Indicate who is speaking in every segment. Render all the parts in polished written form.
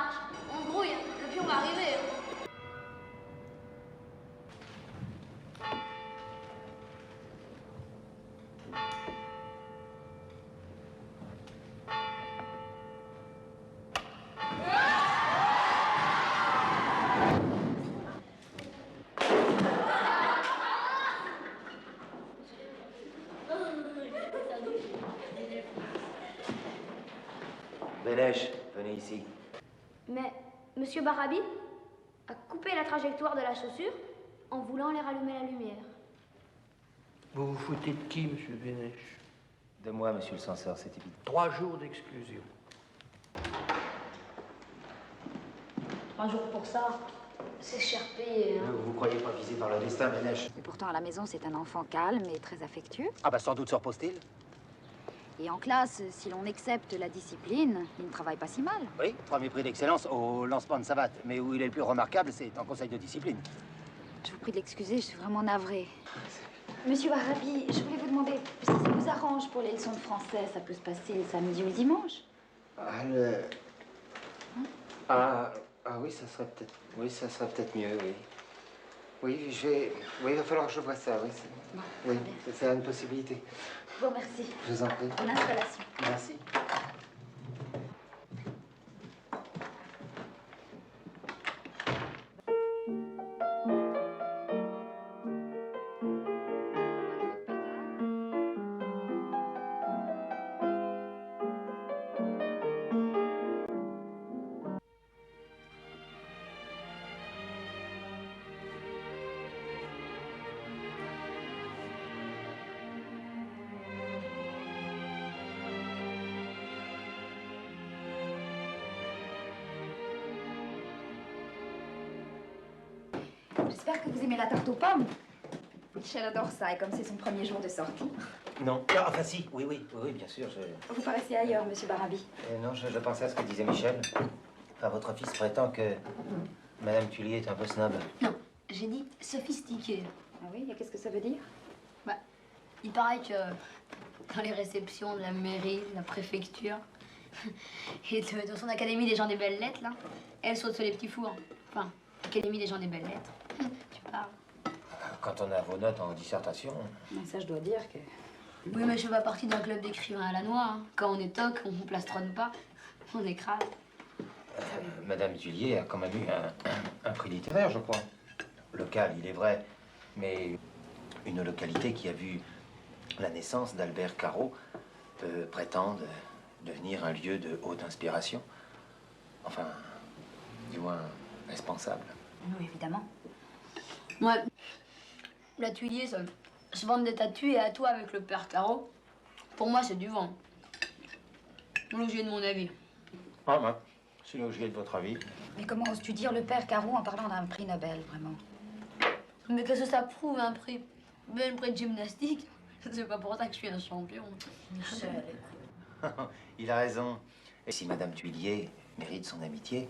Speaker 1: marche. On se grouille, le pion va arriver.
Speaker 2: Bénèche, venez ici.
Speaker 1: Mais Monsieur Barabi a coupé la trajectoire de la chaussure en voulant les rallumer la lumière.
Speaker 3: Vous vous foutez de qui, monsieur Bénèche?
Speaker 2: De moi, monsieur le censeur, c'est évident.
Speaker 3: 3 jours d'exclusion.
Speaker 1: 3 jours pour ça, c'est cher payé. Hein.
Speaker 2: Vous croyez pas visé par le destin, Bénèche?
Speaker 4: Et pourtant, à la maison, c'est un enfant calme et très affectueux.
Speaker 2: Ah bah sans doute se repose-t-il.
Speaker 4: Et en classe, si l'on accepte la discipline, il ne travaille pas si mal.
Speaker 2: Oui, 3 mépris d'excellence au lancement de savate. Mais où il est le plus remarquable, c'est en conseil de discipline.
Speaker 4: Je vous prie de l'excuser, je suis vraiment navrée. Monsieur Barabi, je voulais vous demander si ça vous arrange pour les leçons de français, ça peut se passer le samedi ou le dimanche.
Speaker 2: Oui, ça serait peut-être... Oui, ça serait peut-être mieux, oui. Oui, il va falloir que je vois ça, oui.
Speaker 4: Bon,
Speaker 2: Oui,
Speaker 4: bien.
Speaker 2: c'est une possibilité.
Speaker 4: Je vous remercie.
Speaker 2: Je vous en prie.
Speaker 4: Bonne installation.
Speaker 2: Merci.
Speaker 4: J'espère que vous aimez la tarte aux pommes. Michel adore ça, et comme c'est son premier jour de sortie.
Speaker 2: Non, enfin si, oui, bien sûr,
Speaker 4: Vous paraissez ailleurs, monsieur Barabi.
Speaker 2: Non, je pensais à ce que disait Michel. Enfin, votre fils prétend que Madame Tullier est un peu snob.
Speaker 1: Non, j'ai dit sophistiqué.
Speaker 4: Ah oui, et qu'est-ce que ça veut dire?
Speaker 1: Bah, il paraît que dans les réceptions de la mairie, de la préfecture et de son académie des gens des belles lettres, là, elle saute sur les petits fours. Enfin, académie des gens des belles lettres. Tu parles.
Speaker 2: Quand on a vos notes en dissertation...
Speaker 4: Mais ça, je dois dire que...
Speaker 1: Oui, mais je fais pas partie d'un club d'écrivains à la noix. Hein. Quand on est toc, on plastronne pas, on écrase.
Speaker 2: Madame Tullier a quand même eu un prix littéraire, je crois. Local, il est vrai, mais une localité qui a vu la naissance d'Albert Carreau prétendre devenir un lieu de haute inspiration. Enfin, du moins responsable.
Speaker 4: Oui, évidemment.
Speaker 1: Ouais. La Tuilier, ça se vendre des statues et à toi avec le père Caro. Pour moi, c'est du vent. Logier de mon avis.
Speaker 2: Ah, ben, c'est logier de votre avis.
Speaker 4: Mais comment oses-tu dire le père Caro en parlant d'un prix Nobel, vraiment?
Speaker 1: Mais qu'est-ce que ça prouve, un prix? Même prix de gymnastique. C'est pas pour ça que je suis un champion.
Speaker 4: Michel.
Speaker 2: Il a raison. Et si Madame Tuilier mérite son amitié,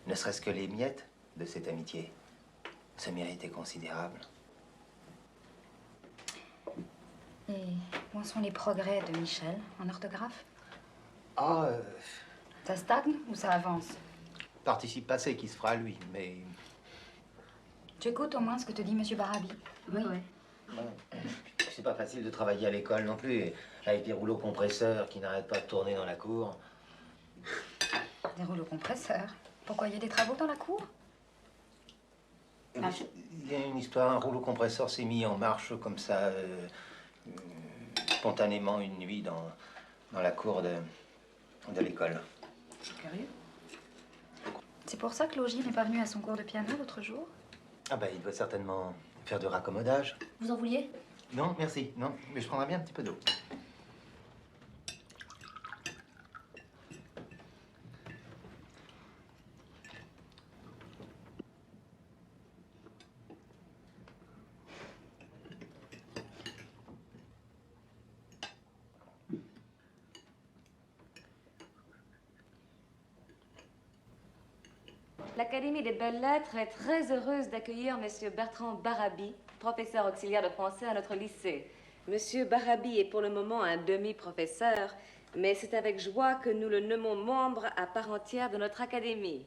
Speaker 2: ne serait-ce que les miettes de cette amitié, ce mérite est considérable.
Speaker 4: Et où en sont les progrès de Michel en orthographe? Ça stagne ou ça avance?
Speaker 2: Participe passé qui se fera à lui, mais...
Speaker 4: Tu écoutes au moins ce que te dit monsieur Barabi?
Speaker 1: Oui.
Speaker 2: C'est pas facile de travailler à l'école non plus, avec des rouleaux compresseurs qui n'arrêtent pas de tourner dans la cour.
Speaker 4: Des rouleaux compresseurs? Pourquoi, il y a des travaux dans la cour?
Speaker 2: Il y a une histoire, un rouleau compresseur s'est mis en marche comme ça, spontanément une nuit dans la cour de l'école.
Speaker 4: C'est curieux. C'est pour ça que Logie n'est pas venu à son cours de piano l'autre jour?
Speaker 2: Ah ben, il doit certainement faire du raccommodage.
Speaker 1: Vous en vouliez?
Speaker 2: Non, merci, non, mais je prendrai bien un petit peu d'eau.
Speaker 5: L'Académie des Belles-Lettres est très heureuse d'accueillir Monsieur Bertrand Barabi, professeur auxiliaire de français à notre lycée. Monsieur Barabi est pour le moment un demi-professeur, mais c'est avec joie que nous le nommons membre à part entière de notre académie.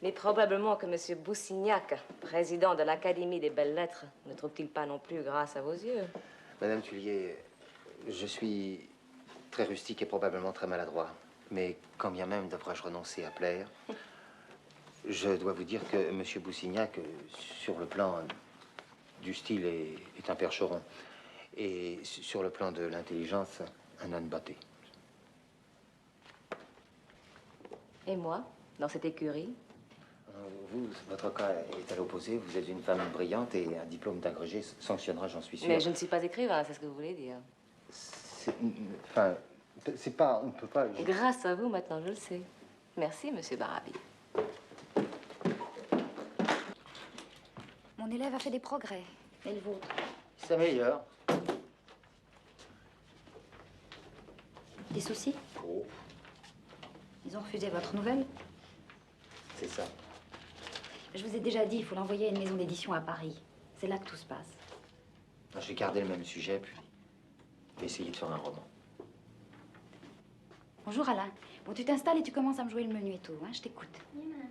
Speaker 5: Mais probablement que Monsieur Boussignac, président de l'Académie des Belles-Lettres, ne trouve-t-il pas non plus grâce à vos yeux?
Speaker 2: Madame Tullier, je suis très rustique et probablement très maladroit. Mais quand bien même devrais-je renoncer à plaire, je dois vous dire que Monsieur Boussignac, sur le plan du style, est un percheron. Et sur le plan de l'intelligence, un âne batté.
Speaker 5: Et moi, dans cette écurie?
Speaker 2: Vous, votre cas est à l'opposé. Vous êtes une femme brillante et un diplôme d'agrégé sanctionnera, j'en suis sûr.
Speaker 5: Mais je ne suis pas écrivain, c'est ce que vous voulez dire.
Speaker 2: Enfin, c'est pas... On ne peut pas...
Speaker 5: Grâce à vous, maintenant, je le sais. Merci, Monsieur Barabi.
Speaker 4: Mon élève a fait des progrès. Et le vôtre?
Speaker 2: Il s'améliore.
Speaker 4: Des soucis?
Speaker 2: Oh,
Speaker 4: Ils ont refusé votre nouvelle?
Speaker 2: c'est ça.
Speaker 4: Je vous ai déjà dit, il faut l'envoyer à une maison d'édition à Paris. C'est là que tout se passe.
Speaker 2: J'ai gardé le même sujet, puis j'ai essayé de faire un roman.
Speaker 4: Bonjour Alain. Bon, tu t'installes et tu commences à me jouer le menuetto, hein, je t'écoute.
Speaker 1: Oui, madame.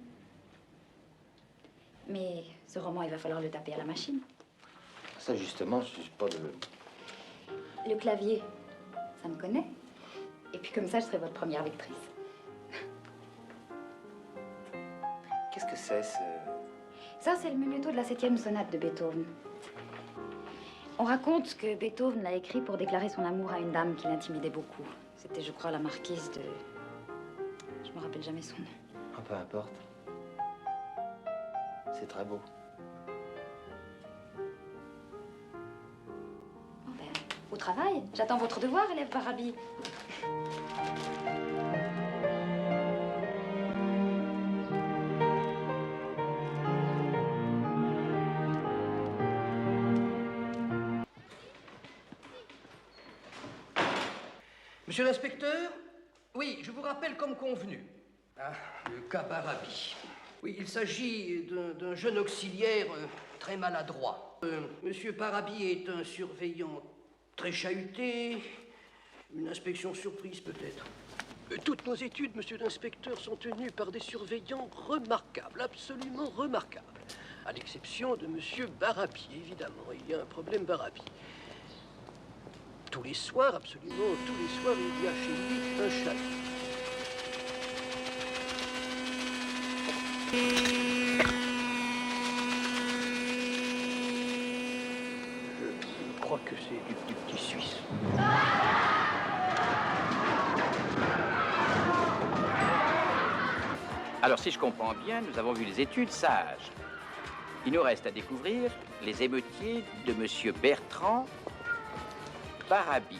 Speaker 4: Mais ce roman, il va falloir le taper à la machine.
Speaker 2: Ça, justement, je suis pas de...
Speaker 4: Le clavier, ça me connaît. Et puis comme ça, je serai votre première lectrice.
Speaker 2: Qu'est-ce que c'est, ce...
Speaker 4: Ça, c'est le menuetto de la 7e sonate de Beethoven. On raconte que Beethoven l'a écrit pour déclarer son amour à une dame qui l'intimidait beaucoup. C'était, je crois, la marquise de... Je me rappelle jamais son nom.
Speaker 2: Ah, peu importe. C'est très beau.
Speaker 4: Bon ben, au travail. J'attends votre devoir, élève Barabi.
Speaker 3: Monsieur l'inspecteur? Oui, je vous rappelle comme convenu. Ah, le cas Barabi. Oui, il s'agit d'un jeune auxiliaire très maladroit. Monsieur Barabi est un surveillant très chahuté. Une inspection surprise, peut-être. Toutes nos études, monsieur l'inspecteur, sont tenues par des surveillants remarquables, absolument remarquables. À l'exception de monsieur Barabi, évidemment. Il y a un problème Barabi. Tous les soirs, absolument tous les soirs, il y a chez lui un chalut. Je crois que c'est du petit Suisse.
Speaker 6: Alors, si je comprends bien, nous avons vu les études sages. Il nous reste à découvrir les émeutiers de Monsieur Bertrand Barabi.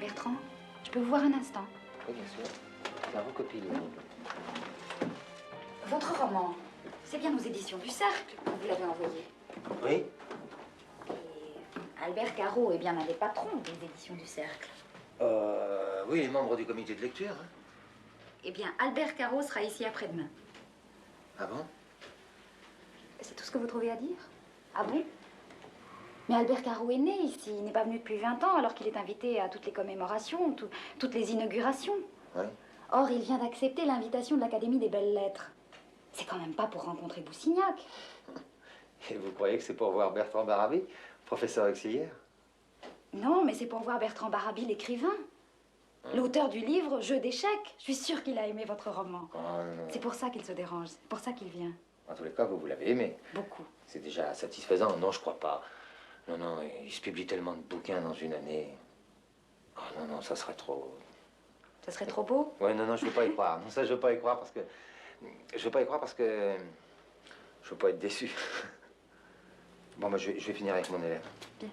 Speaker 4: Bertrand, je peux vous voir un instant?
Speaker 2: Oui, bien sûr. Ça recopie le livre.
Speaker 4: Votre roman, c'est bien aux éditions du Cercle que vous l'avez envoyé.
Speaker 2: Oui?
Speaker 4: Et Albert Carreau est bien un des patrons des éditions du Cercle.
Speaker 2: Oui, les membres du comité de lecture. Hein.
Speaker 4: Eh bien, Albert Carreau sera ici après-demain.
Speaker 2: Ah bon?
Speaker 4: C'est tout ce que vous trouvez à dire? Ah bon? Mais Albert Carreau est né ici. Il n'est pas venu depuis 20 ans alors qu'il est invité à toutes les commémorations, toutes les inaugurations.
Speaker 2: Oui.
Speaker 4: Or, il vient d'accepter l'invitation de l'Académie des Belles-Lettres. C'est quand même pas pour rencontrer Boussignac.
Speaker 2: Et vous croyez que c'est pour voir Bertrand Barabi, professeur auxiliaire?
Speaker 4: Non, mais c'est pour voir Bertrand Barabi, l'écrivain. L'auteur du livre Jeu d'échecs, je suis sûre qu'il a aimé votre roman.
Speaker 2: Oh, non.
Speaker 4: C'est pour ça qu'il se dérange, c'est pour ça qu'il vient.
Speaker 2: En tous les cas, vous l'avez aimé.
Speaker 4: Beaucoup.
Speaker 2: C'est déjà satisfaisant. Non, je crois pas. Non, non, il se publie tellement de bouquins dans une année. Oh non, non, ça serait trop...
Speaker 4: Ça serait trop beau?
Speaker 2: Ouais, non, non, je veux pas y croire. Non, ça, je veux pas y croire parce que... Je veux pas y croire parce que... Je veux pas être déçu. Bon, moi, je vais finir avec mon élève.
Speaker 4: Bien.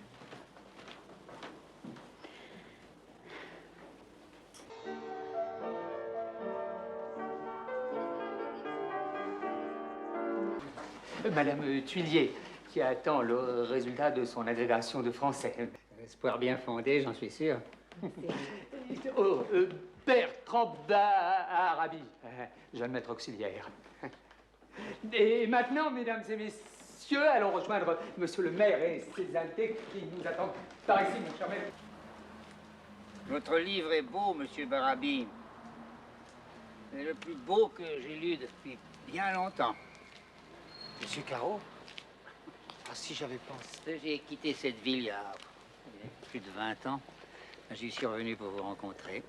Speaker 7: Madame Tuillier, qui attend le résultat de son agrégation de français. Espoir bien fondé, j'en suis sûr. Oh, Bertrand Barabi, jeune maître auxiliaire. Et maintenant, mesdames et messieurs, allons rejoindre monsieur le maire et ses altés qui nous attendent par ici, mon cher maître.
Speaker 8: Votre livre est beau, monsieur Barabi. C'est le plus beau que j'ai lu depuis bien longtemps.
Speaker 2: Monsieur Caro? Ah, si j'avais pensé...
Speaker 8: J'ai quitté cette ville il y a plus de 20 ans. J'y suis revenu pour vous rencontrer.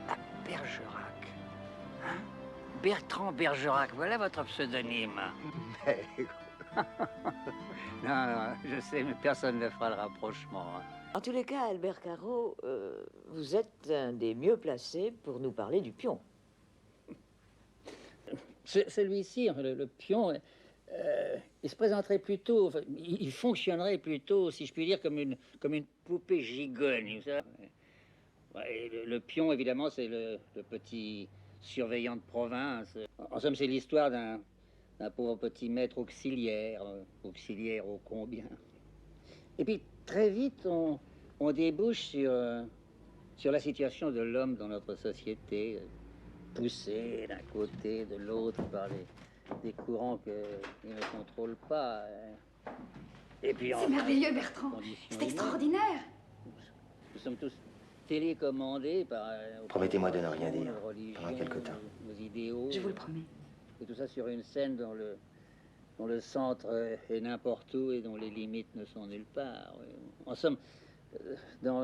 Speaker 8: À Bergerac. Hein? Bertrand Bergerac, voilà votre pseudonyme.
Speaker 2: Mais...
Speaker 8: Non, non, je sais, mais personne ne fera le rapprochement. Hein.
Speaker 9: En tous les cas, Albert Caro, vous êtes un des mieux placés pour nous parler du pion.
Speaker 8: Celui-ci, le pion, il se présenterait plutôt, enfin, il fonctionnerait plutôt, si je puis dire, comme une poupée gigogne. Vous savez. Ouais, le pion, évidemment, c'est le petit surveillant de province. En somme, c'est l'histoire d'un pauvre petit maître auxiliaire, auxiliaire ô combien. Et puis, très vite, on débouche sur la situation de l'homme dans notre société, poussé d'un côté, de l'autre, par des courants qu'il ne contrôle pas. Et puis,
Speaker 4: C'est merveilleux, Bertrand. C'est extraordinaire.
Speaker 8: Nous sommes tous télécommandés par...
Speaker 2: Promettez-moi de ne rien dire pendant quelque temps.
Speaker 8: Nos idéaux.
Speaker 4: Je vous le promets.
Speaker 8: Et tout ça sur une scène dont le centre est n'importe où et dont les limites ne sont nulle part. En somme, dans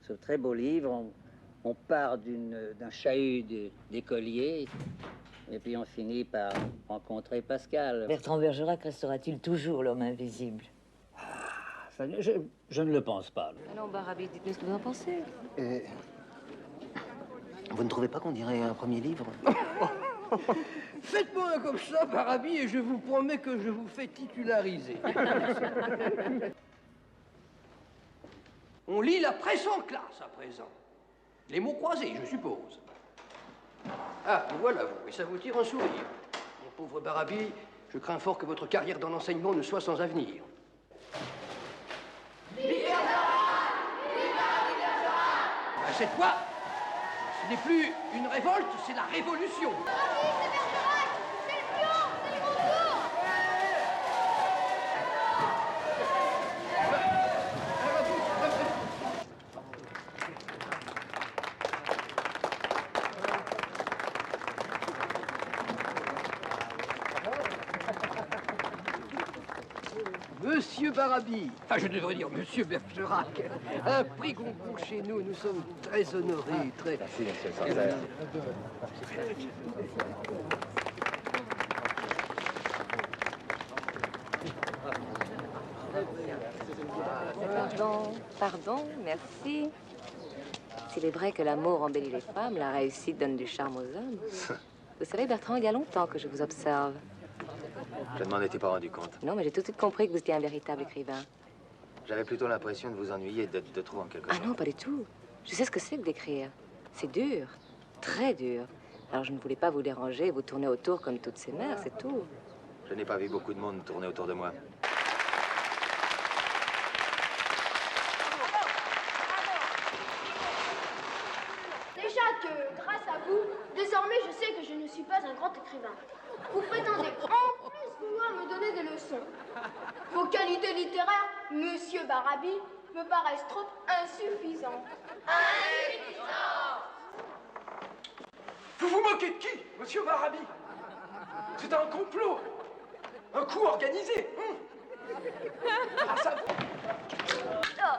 Speaker 8: ce très beau livre, on part d'un chahut d'écoliers et puis on finit par rencontrer Pascal.
Speaker 9: Bertrand Bergerac restera-t-il toujours l'homme invisible?
Speaker 8: Ça, je ne le pense pas.
Speaker 5: Alors, Barabi, dites-nous ce que vous en pensez.
Speaker 2: Vous ne trouvez pas qu'on dirait un premier livre?
Speaker 3: Faites-moi un comme ça, Barabi, et je vous promets que je vous fais titulariser. On lit la presse en classe à présent. Les mots croisés, je suppose. Ah, vous voilà, vous, et ça vous tire un sourire. Mon pauvre Barabi, je crains fort que votre carrière dans l'enseignement ne soit sans avenir. Ah, cette fois, ce n'est plus une révolte, c'est la révolution. Monsieur Barabi, enfin je devrais dire Monsieur Bergerac, un prix Goncourt chez nous, nous sommes très honorés, très...
Speaker 2: Merci, monsieur Sancerre.
Speaker 5: Pardon, merci. S'il est vrai que l'amour embellit les femmes, la réussite donne du charme aux hommes. Vous savez, Bertrand, il y a longtemps que je vous observe.
Speaker 2: Je ne m'en étais pas rendu compte.
Speaker 5: Non, mais j'ai tout de suite compris que vous étiez un véritable écrivain.
Speaker 2: J'avais plutôt l'impression de vous ennuyer et d'être de trop en quelque
Speaker 5: Ah
Speaker 2: sorte.
Speaker 5: non, pas du tout. Je sais ce que c'est que d'écrire. C'est dur, très dur. Alors je ne voulais pas vous déranger et vous tourner autour comme toutes ces mères, c'est tout.
Speaker 2: Je n'ai pas vu beaucoup de monde tourner autour de moi.
Speaker 10: Déjà que, grâce à vous, désormais je sais que je ne suis pas un grand écrivain. Vous prétendez en plus vouloir me donner des leçons. Vos qualités littéraires, monsieur Barabi, me paraissent trop insuffisantes.
Speaker 3: Vous vous moquez de qui, monsieur Barabi? C'est un complot, un coup organisé. Grâce à vous.
Speaker 10: Non.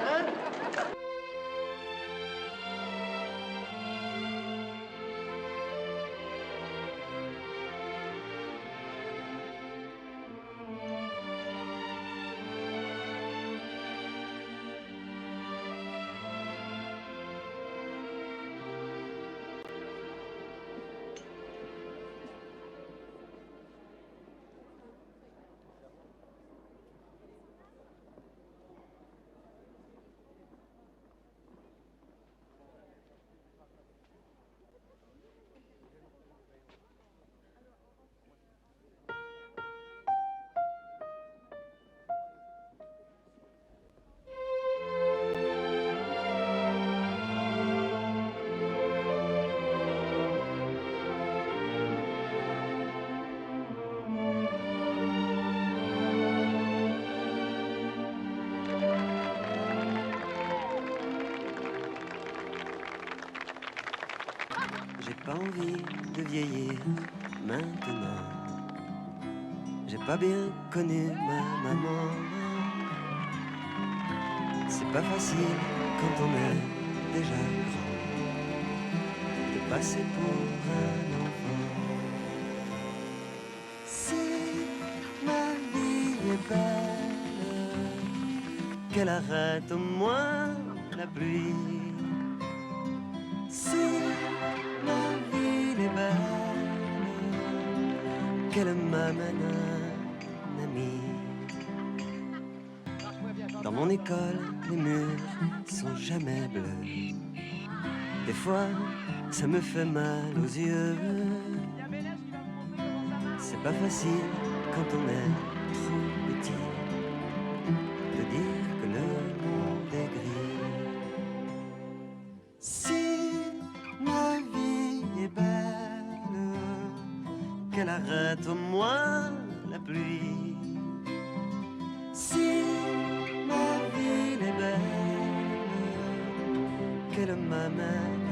Speaker 3: Hein?
Speaker 11: envie de vieillir maintenant. J'ai pas bien connu ma maman. C'est pas facile quand on est déjà grand de passer pour un enfant. Si ma vie est belle, qu'elle arrête au moins la pluie. Si ma vie est belle, qu'elle m'amène un ami. Dans mon école, les murs sont jamais bleus. Des fois, ça me fait mal aux yeux. C'est pas facile quand on est trop petit de dire que le monde est gris. Si ma vie est belle, qu'elle arrête au moins la pluie. Si ma vie est belle, qu'elle m'amène